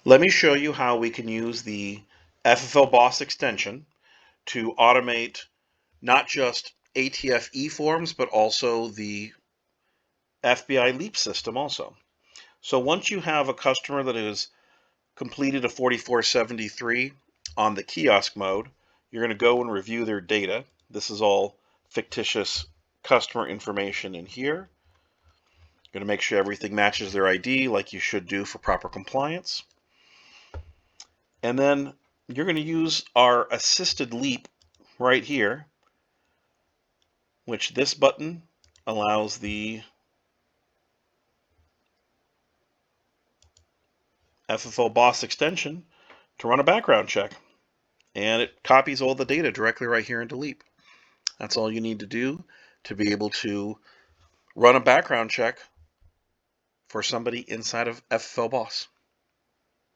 Let me show you how we can use the FFL Boss extension to automate not just ATF forms, but also the FBI LEEP system also. So once you have a customer that has completed a 4473 on the kiosk mode, you're going to go and review their data. This is all fictitious customer information in here. You're going to make sure everything matches their ID like you should do for proper compliance. And then you're going to use our assisted LEEP right here, which this button allows the FFL Boss extension to run a background check. And it copies all the data directly right here into LEEP. That's all you need to do to be able to run a background check for somebody inside of FFL Boss.